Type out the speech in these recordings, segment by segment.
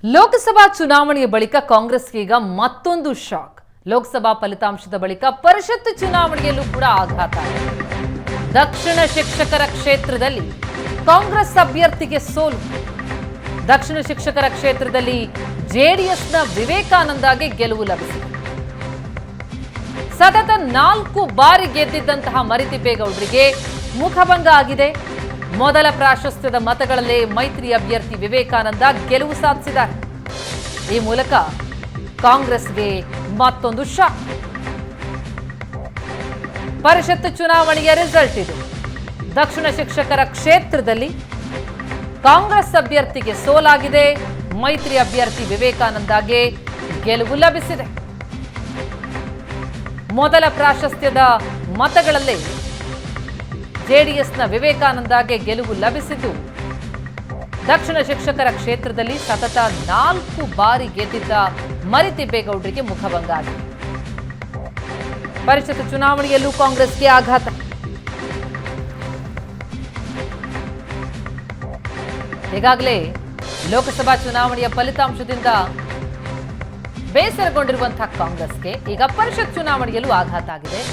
ಲೋಕಸಭಾ ಚುನಾವಣೆಯ ಬಳಿಕ ಕಾಂಗ್ರೆಸ್ಗೆ ಈಗ ಮತ್ತೊಂದು ಶಾಕ್. ಲೋಕಸಭಾ ಫಲಿತಾಂಶದ ಬಳಿಕ ಪರಿಷತ್ ಚುನಾವಣೆಯಲ್ಲೂ ಕೂಡ ಆಘಾತ. ದಕ್ಷಿಣ ಶಿಕ್ಷಕರ ಕ್ಷೇತ್ರದಲ್ಲಿ ಕಾಂಗ್ರೆಸ್ ಅಭ್ಯರ್ಥಿಗೆ ಸೋಲು. ದಕ್ಷಿಣ ಶಿಕ್ಷಕರ ಕ್ಷೇತ್ರದಲ್ಲಿ ಜೆಡಿಎಸ್ನ ವಿವೇಕಾನಂದಗೆ ಗೆಲುವು ಲಭಿಸಿದೆ. ಸತತ 4 ಬಾರಿ ಗೆದ್ದಿದ್ದಂತಹ ಮರಿತಿಬ್ಬೇಗೌಡರಿಗೆ ಮುಖಭಂಗ ಆಗಿದೆ. ಮೊದಲ ಪ್ರಾಶಸ್ತ್ಯದ ಮತಗಳಲ್ಲೇ ಮೈತ್ರಿ ಅಭ್ಯರ್ಥಿ ವಿವೇಕಾನಂದ ಗೆಲುವು ಸಾಧಿಸಿದ್ದಾರೆ. ಈ ಮೂಲಕ ಕಾಂಗ್ರೆಸ್ಗೆ ಮತ್ತೊಂದು ಶಾಕ್. ಪರಿಷತ್ ಚುನಾವಣೆಯ ರಿಸಲ್ಟ್ ಇದು. ದಕ್ಷಿಣ ಶಿಕ್ಷಕರ ಕ್ಷೇತ್ರದಲ್ಲಿ ಕಾಂಗ್ರೆಸ್ ಅಭ್ಯರ್ಥಿಗೆ ಸೋಲಾಗಿದೆ. ಮೈತ್ರಿ ಅಭ್ಯರ್ಥಿ ವಿವೇಕಾನಂದಗೆ ಗೆಲುವು ಲಭಿಸಿದೆ. ಮೊದಲ ಪ್ರಾಶಸ್ತ್ಯದ ಮತಗಳಲ್ಲೇ ಜೆಡಿಎಸ್ನ ವಿವೇಕಾನಂದಗೆ ಗೆಲುವು ಲಭಿಸಿದ್ದು, ದಕ್ಷಿಣ ಶಿಕ್ಷಕರ ಕ್ಷೇತ್ರದಲ್ಲಿ ಸತತ 4 ಬಾರಿ ಗೆದ್ದಿದ್ದ ಮರಿತಿಬ್ಬೇಗೌಡರಿಗೆ ಮುಖಭಂಗ ಆಗಿದೆ. ಪರಿಷತ್ ಚುನಾವಣೆಯಲ್ಲೂ ಕಾಂಗ್ರೆಸ್ಗೆ ಆಘಾತ. ಈಗಾಗಲೇ ಲೋಕಸಭಾ ಚುನಾವಣೆಯ ಫಲಿತಾಂಶದಿಂದ ಬೇಸರಗೊಂಡಿರುವಂತಹ ಕಾಂಗ್ರೆಸ್ಗೆ ಈಗ ಪರಿಷತ್ ಚುನಾವಣೆಯಲ್ಲೂ ಆಘಾತ ಆಗಿದೆ.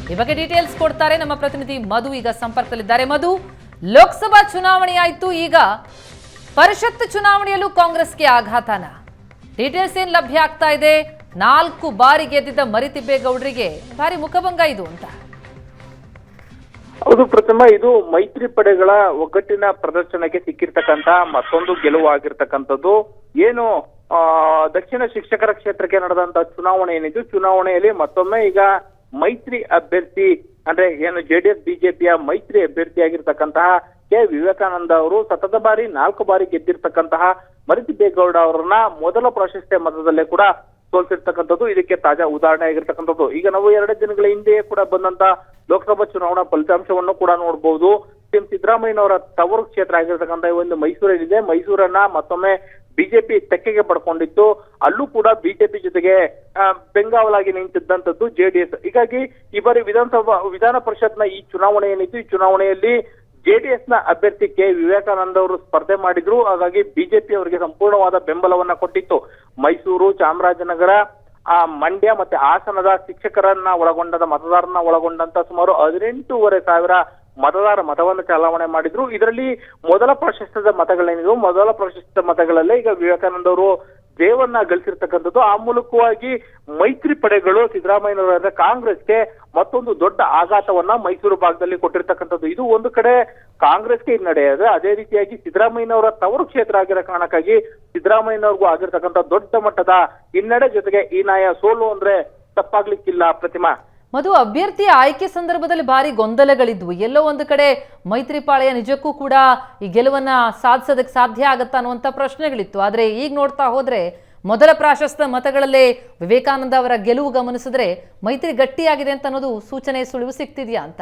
ಈ ಬಗ್ಗೆ ಡೀಟೇಲ್ಸ್ ಕೊಡ್ತಾರೆ ನಮ್ಮ ಪ್ರತಿನಿಧಿ ಮಧು. ಈಗ ಸಂಪರ್ಕದಲ್ಲಿದ್ದಾರೆ. ಮಧು, ಲೋಕಸಭಾ ಚುನಾವಣೆ ಆಯ್ತು, ಈಗ ಪರಿಷತ್ ಚುನಾವಣೆಯಲ್ಲೂ ಕಾಂಗ್ರೆಸ್ಗೆ ಆಘಾತನ. ಡೀಟೇಲ್ಸ್ ಏನ್ ಲಭ್ಯ ಆಗ್ತಾ ಇದೆ? 4 ಬಾರಿ ಗೆದ್ದಿದ್ದ ಮರಿತಿಬ್ಬೇಗೌಡರಿಗೆ ಭಾರಿ ಮುಖಭಂಗ ಇದು ಅಂತ. ಹೌದು ಪ್ರಥಮ, ಇದು ಮೈತ್ರಿ ಪಡೆಗಳ ಒಗ್ಗಟ್ಟಿನ ಪ್ರದರ್ಶನಕ್ಕೆ ಸಿಕ್ಕಿರ್ತಕ್ಕಂತ ಮತ್ತೊಂದು ಗೆಲುವು ಆಗಿರ್ತಕ್ಕಂಥದ್ದು. ಏನು ದಕ್ಷಿಣ ಶಿಕ್ಷಕರ ಕ್ಷೇತ್ರಕ್ಕೆ ನಡೆದಂತ ಚುನಾವಣೆ ಏನಿದ್ದು, ಚುನಾವಣೆಯಲ್ಲಿ ಮತ್ತೊಮ್ಮೆ ಈಗ ಮೈತ್ರಿ ಅಭ್ಯರ್ಥಿ ಅಂದ್ರೆ ಏನು ಜೆಡಿಎಸ್ ಬಿಜೆಪಿಯ ಮೈತ್ರಿ ಅಭ್ಯರ್ಥಿಯಾಗಿರ್ತಕ್ಕಂತಹ ಕೆ ವಿವೇಕಾನಂದ ಅವರು ಸತತ ಬಾರಿ 4 ಬಾರಿ ಗೆದ್ದಿರ್ತಕ್ಕಂತಹ ಮರಿತಿಬ್ಬೇಗೌಡ ಅವರನ್ನ ಮೊದಲ ಪ್ರಾಶಸ್ತ್ಯ ಮತದಲ್ಲೇ ಕೂಡ ಸೋಲ್ಸಿರ್ತಕ್ಕಂಥದ್ದು ಇದಕ್ಕೆ ತಾಜಾ ಉದಾಹರಣೆ ಆಗಿರ್ತಕ್ಕಂಥದ್ದು. ಈಗ ನಾವು 2 ದಿನಗಳ ಹಿಂದೆಯೇ ಕೂಡ ಬಂದಂತ ಲೋಕಸಭಾ ಚುನಾವಣಾ ಫಲಿತಾಂಶವನ್ನು ಕೂಡ ನೋಡಬಹುದು. ಸಿಎಂ ಸಿದ್ದರಾಮಯ್ಯನವರ ತವರು ಕ್ಷೇತ್ರ ಆಗಿರ್ತಕ್ಕಂಥ ಒಂದು ಮೈಸೂರಲ್ಲಿದೆ. ಮೈಸೂರನ್ನ ಮತ್ತೊಮ್ಮೆ ಬಿಜೆಪಿ ತೆಕ್ಕೆಗೆ ಪಡ್ಕೊಂಡಿತ್ತು. ಅಲ್ಲೂ ಕೂಡ ಬಿಜೆಪಿ ಜೊತೆಗೆ ಬೆಂಗಾವಲಾಗಿ ನಿಂತಿದ್ದಂಥದ್ದು ಜೆಡಿಎಸ್. ಹೀಗಾಗಿ ಈ ಬಾರಿ ವಿಧಾನ ಪರಿಷತ್ನ ಈ ಚುನಾವಣೆ ಏನಿತ್ತು, ಈ ಚುನಾವಣೆಯಲ್ಲಿ ಜೆಡಿಎಸ್ನ ಅಭ್ಯರ್ಥಿ ಕೆ ವಿವೇಕಾನಂದ ಅವರು ಸ್ಪರ್ಧೆ ಮಾಡಿದ್ರು. ಹಾಗಾಗಿ ಬಿಜೆಪಿ ಅವರಿಗೆ ಸಂಪೂರ್ಣವಾದ ಬೆಂಬಲವನ್ನ ಕೊಟ್ಟಿತ್ತು. ಮೈಸೂರು, ಚಾಮರಾಜನಗರ, ಮಂಡ್ಯ ಮತ್ತೆ ಹಾಸನದ ಶಿಕ್ಷಕರನ್ನ ಒಳಗೊಂಡಂತ ಮತದಾರರನ್ನ ಒಳಗೊಂಡಂತ ಸುಮಾರು 18,500 ಮತದಾರ ಮತವನ್ನು ಚಲಾವಣೆ ಮಾಡಿದ್ರು. ಇದರಲ್ಲಿ ಮೊದಲ ಪ್ರಾಶಸ್ತ್ಯದ ಮತಗಳೇನಿದ್ವು, ಮೊದಲ ಪ್ರಾಶಸ್ತ್ಯ ಮತಗಳಲ್ಲೇ ಈಗ ವಿವೇಕಾನಂದ ಅವರು ಜಯವನ್ನ ಗಳಿಸಿರ್ತಕ್ಕಂಥದ್ದು. ಆ ಮೂಲಕವಾಗಿ ಮೈತ್ರಿ ಪಡೆಗಳು ಸಿದ್ದರಾಮಯ್ಯನವರ ಕಾಂಗ್ರೆಸ್ಗೆ ಮತ್ತೊಂದು ದೊಡ್ಡ ಆಘಾತವನ್ನ ಮೈಸೂರು ಭಾಗದಲ್ಲಿ ಕೊಟ್ಟಿರ್ತಕ್ಕಂಥದ್ದು. ಇದು ಒಂದು ಕಡೆ ಕಾಂಗ್ರೆಸ್ಗೆ ಹಿನ್ನಡೆ ಇದೆ. ಅದೇ ರೀತಿಯಾಗಿ ಸಿದ್ದರಾಮಯ್ಯನವರ ತವರು ಕ್ಷೇತ್ರ ಆಗಿರೋ ಕಾರಣಕ್ಕಾಗಿ ಸಿದ್ದರಾಮಯ್ಯನವ್ರಿಗೂ ಆಗಿರ್ತಕ್ಕಂಥ ದೊಡ್ಡ ಮಟ್ಟದ ಹಿನ್ನಡೆ, ಜೊತೆಗೆ ಹೀನಾಯ ಸೋಲು ಅಂದ್ರೆ ತಪ್ಪಾಗ್ಲಿಕ್ಕಿಲ್ಲ. ಪ್ರತಿಮಾ, ಮಧು, ಅಭ್ಯರ್ಥಿ ಆಯ್ಕೆ ಸಂದರ್ಭದಲ್ಲಿ ಭಾರಿ ಗೊಂದಲಗಳಿದ್ವು. ಎಲ್ಲೋ ಒಂದು ಕಡೆ ಮೈತ್ರಿ ಪಾಳೆಯ ನಿಜಕ್ಕೂ ಕೂಡ ಈ ಗೆಲುವನ್ನ ಸಾಧಿಸೋದಕ್ಕೆ ಸಾಧ್ಯ ಆಗತ್ತಾ ಅನ್ನುವಂಥ ಪ್ರಶ್ನೆಗಳಿತ್ತು. ಆದರೆ ಈಗ ನೋಡ್ತಾ ಹೋದ್ರೆ ಮೊದಲ ಪ್ರಾಶಸ್ತ್ಯ ಮತಗಳಲ್ಲೇ ವಿವೇಕಾನಂದ ಅವರ ಗೆಲುವು ಗಮನಿಸಿದ್ರೆ ಮೈತ್ರಿ ಗಟ್ಟಿಯಾಗಿದೆ ಅಂತ ಅನ್ನೋದು ಸೂಚನೆ ಸುಳಿವು ಸಿಗ್ತಿದ್ಯಾ ಅಂತ?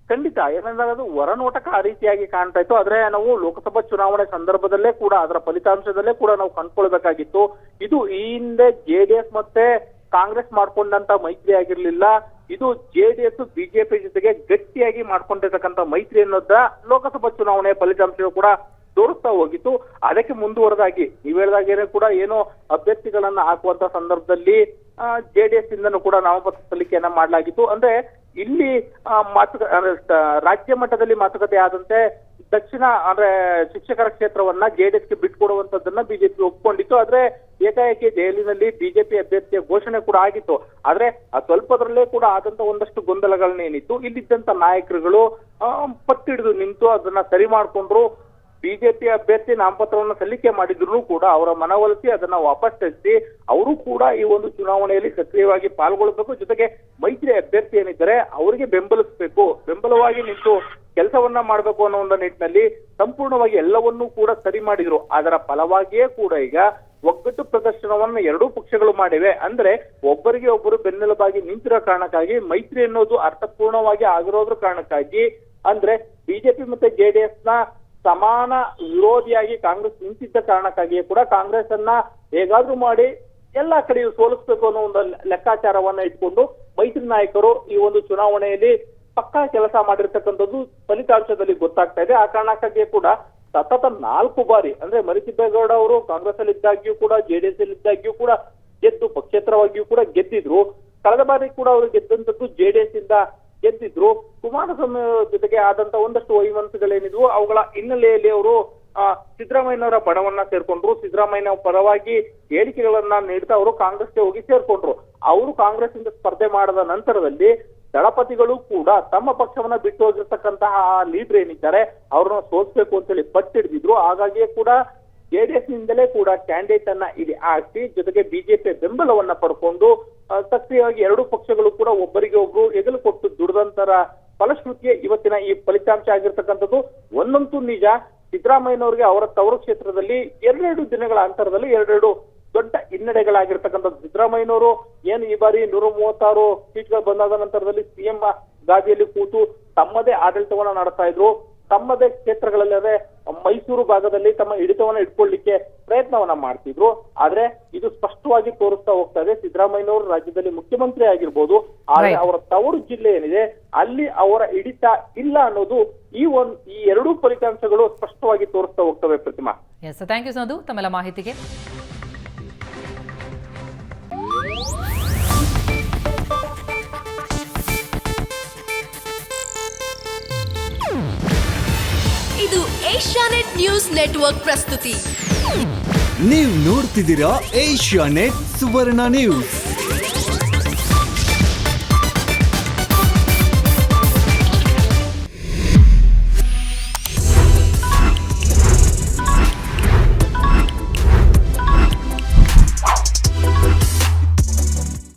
ಖಂಡಿತ. ಏನಂದ್ರೆ ಅದು ಹೊರನೋಟಕ್ಕೆ ಆ ರೀತಿಯಾಗಿ ಕಾಣ್ತಾ ಇತ್ತು. ಆದ್ರೆ ನಾವು ಲೋಕಸಭಾ ಚುನಾವಣೆ ಸಂದರ್ಭದಲ್ಲೇ ಕೂಡ ಅದರ ಫಲಿತಾಂಶದಲ್ಲೇ ಕೂಡ ನಾವು ಕಂಡುಕೊಳ್ಬೇಕಾಗಿತ್ತು. ಇದು ಈ ಹಿಂದೆ ಜೆಡಿಎಸ್ ಮತ್ತೆ ಕಾಂಗ್ರೆಸ್ ಮಾಡ್ಕೊಂಡಂತ ಮೈತ್ರಿ ಆಗಿರ್ಲಿಲ್ಲ. ಇದು ಜೆಡಿಎಸ್ ಬಿಜೆಪಿ ಜೊತೆಗೆ ಗಟ್ಟಿಯಾಗಿ ಮಾಡ್ಕೊಂಡಿರ್ತಕ್ಕಂಥ ಮೈತ್ರಿ ಅನ್ನೋದ ಲೋಕಸಭಾ ಚುನಾವಣೆಯ ಫಲಿತಾಂಶ ಕೂಡ ತೋರಿಸ್ತಾ ಹೋಗಿತ್ತು. ಅದಕ್ಕೆ ಮುಂದುವರೆದಾಗಿ ನೀವ್ ಹೇಳಿದಾಗೇನೆ ಕೂಡ ಏನು ಅಭ್ಯರ್ಥಿಗಳನ್ನ ಹಾಕುವಂತ ಸಂದರ್ಭದಲ್ಲಿ ಜೆಡಿಎಸ್ ಇಂದನೂ ಕೂಡ ನಾಮಪತ್ರ ಸಲ್ಲಿಕೆಯನ್ನ ಮಾಡಲಾಗಿತ್ತು. ಅಂದ್ರೆ ಇಲ್ಲಿ ರಾಜ್ಯ ಮಟ್ಟದಲ್ಲಿ ಮಾತುಕತೆ ಆದಂತೆ ದಕ್ಷಿಣ ಅಂದ್ರೆ ಶಿಕ್ಷಕರ ಕ್ಷೇತ್ರವನ್ನ ಜೆಡಿಎಸ್ಗೆ ಬಿಟ್ಕೊಡುವಂತದ್ದನ್ನ ಬಿಜೆಪಿ ಒಪ್ಕೊಂಡಿತ್ತು. ಆದ್ರೆ ಏಕಾಏಕಿ ದೆಹಲಿನಲ್ಲಿ ಬಿಜೆಪಿ ಅಭ್ಯರ್ಥಿಯ ಘೋಷಣೆ ಕೂಡ ಆಗಿತ್ತು. ಆದ್ರೆ ಸ್ವಲ್ಪದರಲ್ಲೇ ಕೂಡ ಆದಂತ ಒಂದಷ್ಟು ಗೊಂದಲಗಳನ್ನೇನಿತ್ತು, ಇಲ್ಲಿದ್ದಂತ ನಾಯಕರುಗಳು ಪಟ್ಟಿಡಿದು ನಿಂತು ಅದನ್ನ ಸರಿ ಮಾಡ್ಕೊಂಡ್ರು. ಬಿಜೆಪಿ ಅಭ್ಯರ್ಥಿ ನಾಮಪತ್ರವನ್ನು ಸಲ್ಲಿಕೆ ಮಾಡಿದ್ರು ಕೂಡ ಅವರ ಮನವೊಲಿಸಿ ಅದನ್ನ ವಾಪಸ್ ತೆಗೆಸಿ ಅವರು ಕೂಡ ಈ ಒಂದು ಚುನಾವಣೆಯಲ್ಲಿ ಸಕ್ರಿಯವಾಗಿ ಪಾಲ್ಗೊಳ್ಳಬೇಕು. ಜೊತೆಗೆ ಮೈತ್ರಿ ಅಭ್ಯರ್ಥಿ ಏನಿದ್ದಾರೆ ಅವರಿಗೆ ಬೆಂಬಲಿಸಬೇಕು, ಬೆಂಬಲವಾಗಿ ನಿಂತು ಕೆಲಸವನ್ನ ಮಾಡಬೇಕು ಅನ್ನೋ ಒಂದು ನಿಟ್ಟಿನಲ್ಲಿ ಸಂಪೂರ್ಣವಾಗಿ ಎಲ್ಲವನ್ನೂ ಕೂಡ ಸರಿ ಮಾಡಿದ್ರು. ಅದರ ಫಲವಾಗಿಯೇ ಕೂಡ ಈಗ ಒಗ್ಗಟ್ಟು ಪ್ರದರ್ಶನವನ್ನ 2 ಪಕ್ಷಗಳು ಮಾಡಿವೆ. ಅಂದ್ರೆ ಒಬ್ಬರಿಗೆ ಒಬ್ಬರು ಬೆನ್ನೆಲುಬಾಗಿ ನಿಂತಿರೋ ಕಾರಣಕ್ಕಾಗಿ ಮೈತ್ರಿ ಅನ್ನೋದು ಅರ್ಥಪೂರ್ಣವಾಗಿ ಆಗಿರೋದ್ರ ಕಾರಣಕ್ಕಾಗಿ, ಅಂದ್ರೆ ಬಿಜೆಪಿ ಮತ್ತೆ ಜೆಡಿಎಸ್ ನ ಸಮಾನ ವಿರೋಧಿಯಾಗಿ ಕಾಂಗ್ರೆಸ್ ನಿಂತಿದ್ದ ಕಾರಣಕ್ಕಾಗಿಯೇ ಕೂಡ ಕಾಂಗ್ರೆಸ್ ಅನ್ನ ಹೇಗಾದ್ರೂ ಮಾಡಿ ಎಲ್ಲಾ ಕಡೆಯೂ ಸೋಲಿಸಬೇಕು ಅನ್ನೋ ಒಂದು ಲೆಕ್ಕಾಚಾರವನ್ನ ಇಟ್ಕೊಂಡು ಮೈತ್ರಿ ನಾಯಕರು ಈ ಒಂದು ಚುನಾವಣೆಯಲ್ಲಿ ಪಕ್ಕಾ ಕೆಲಸ ಮಾಡಿರ್ತಕ್ಕಂಥದ್ದು ಫಲಿತಾಂಶದಲ್ಲಿ ಗೊತ್ತಾಗ್ತಾ ಇದೆ. ಆ ಕಾರಣಕ್ಕಾಗಿ ಕೂಡ ಸತತ 4 ಬಾರಿ ಅಂದ್ರೆ ಮರಿತಿಬ್ಬೇಗೌಡ ಅವರು ಕಾಂಗ್ರೆಸ್ ಅಲ್ಲಿ ಇದ್ದಾಗ್ಯೂ ಕೂಡ ಜೆಡಿಎಸ್ ಅಲ್ಲಿ ಇದ್ದಾಗ್ಯೂ ಕೂಡ ಗೆದ್ದು ಪಕ್ಷೇತರವಾಗಿಯೂ ಕೂಡ ಗೆದ್ದಿದ್ರು. ಕಳೆದ ಬಾರಿ ಕೂಡ ಅವರು ಗೆದ್ದಂತದ್ದು ಜೆಡಿಎಸ್ ಇಂದ ಗೆದ್ದಿದ್ರು. ಕುಮಾರಸ್ವಾಮಿ ಜೊತೆಗೆ ಆದಂತ ಒಂದಷ್ಟು ವೈಮನಸ್ಸುಗಳೇನಿದ್ವು ಅವುಗಳ ಹಿನ್ನೆಲೆಯಲ್ಲಿ ಅವರು ಸಿದ್ದರಾಮಯ್ಯನವರ ಬಣವನ್ನ ಸೇರ್ಕೊಂಡ್ರು. ಸಿದ್ದರಾಮಯ್ಯ ಪರವಾಗಿ ಹೇಳಿಕೆಗಳನ್ನ ನೀಡ್ತಾ ಅವರು ಕಾಂಗ್ರೆಸ್ಗೆ ಹೋಗಿ ಸೇರ್ಕೊಂಡ್ರು. ಅವರು ಕಾಂಗ್ರೆಸ್ ಇಂದ ಸ್ಪರ್ಧೆ ಮಾಡದ ನಂತರದಲ್ಲಿ ದಳಪತಿಗಳು ಕೂಡ ತಮ್ಮ ಪಕ್ಷವನ್ನ ಬಿಟ್ಟು ಹೋಗಿರ್ತಕ್ಕಂತಹ ಲೀಡರ್ ಏನಿದ್ದಾರೆ ಅವ್ರನ್ನ ಸೋಲಿಸಬೇಕು ಅಂತೇಳಿ ಪಟ್ಟಿಡಿದ್ರು. ಹಾಗಾಗಿಯೇ ಕೂಡ ಜೆಡಿಎಸ್ ನಿಂದಲೇ ಕೂಡ ಕ್ಯಾಂಡಿಡೇಟ್ ಅನ್ನ ಇಲ್ಲಿ ಹಾಕಿ ಜೊತೆಗೆ ಬಿಜೆಪಿ ಬೆಂಬಲವನ್ನ ಪಡ್ಕೊಂಡು ಸಕ್ರಿಯವಾಗಿ ಎರಡೂ ಪಕ್ಷಗಳು ಕೂಡ ಒಬ್ಬರಿಗೆ ಒಬ್ರು ಎಗಲು ಕೊಟ್ಟು ದುಡಿದಂತರ ಫಲಶ್ರುತಿಯೇ ಇವತ್ತಿನ ಈ ಫಲಿತಾಂಶ ಆಗಿರ್ತಕ್ಕಂಥದ್ದು. ಒಂದಂತೂ ನಿಜ, ಸಿದ್ದರಾಮಯ್ಯನವರಿಗೆ ಅವರ ತವರು ಕ್ಷೇತ್ರದಲ್ಲಿ 2 ದಿನಗಳ ಅಂತರದಲ್ಲಿ 2 ದೊಡ್ಡ ಹಿನ್ನಡೆಗಳಾಗಿರ್ತಕ್ಕಂಥದ್ದು. ಸಿದ್ದರಾಮಯ್ಯನವರು ಏನು ಈ ಬಾರಿ 136 ಸೀಟ್ಗಳು ಬಂದಾದ ನಂತರದಲ್ಲಿ ಸಿಎಂ ಗಾದಿಯಲ್ಲಿ ಕೂತು ತಮ್ಮದೇ ಆಡಳಿತವನ್ನ ನಡೆಸ್ತಾ ಇದ್ರು. ತಮ್ಮದೇ ಕ್ಷೇತ್ರಗಳಲ್ಲಿ ಅದೇ ಮೈಸೂರು ಭಾಗದಲ್ಲಿ ತಮ್ಮ ಹಿಡಿತವನ್ನ ಇಟ್ಕೊಳ್ಳಿಕ್ಕೆ ಪ್ರಯತ್ನವನ್ನ ಮಾಡ್ತಿದ್ರು. ಆದ್ರೆ ಇದು ಸ್ಪಷ್ಟವಾಗಿ ತೋರಿಸ್ತಾ ಹೋಗ್ತಾ ಇದೆ, ಸಿದ್ದರಾಮಯ್ಯನವರು ರಾಜ್ಯದಲ್ಲಿ ಮುಖ್ಯಮಂತ್ರಿ ಆಗಿರ್ಬೋದು, ಆದ್ರೆ ಅವರ ತವರು ಜಿಲ್ಲೆ ಏನಿದೆ ಅಲ್ಲಿ ಅವರ ಹಿಡಿತ ಇಲ್ಲ ಅನ್ನೋದು ಈ 2 ಫಲಿತಾಂಶಗಳು ಸ್ಪಷ್ಟವಾಗಿ ತೋರಿಸ್ತಾ ಹೋಗ್ತವೆ. ಪ್ರತಿಮಾ, ಎಸ್, ಥ್ಯಾಂಕ್ ಯು ಮಧು ತಮ್ಮೆಲ್ಲ ಮಾಹಿತಿಗೆ. ಇದು ಏಷ್ಯಾನೆಟ್ ನ್ಯೂಸ್ ನೆಟ್ವರ್ಕ್ ಪ್ರಸ್ತುತಿ. ನೀವು ನೋಡ್ತಿದ್ದೀರಾ ಏಷ್ಯಾನೆಟ್ ಸುವರ್ಣ ನ್ಯೂಸ್.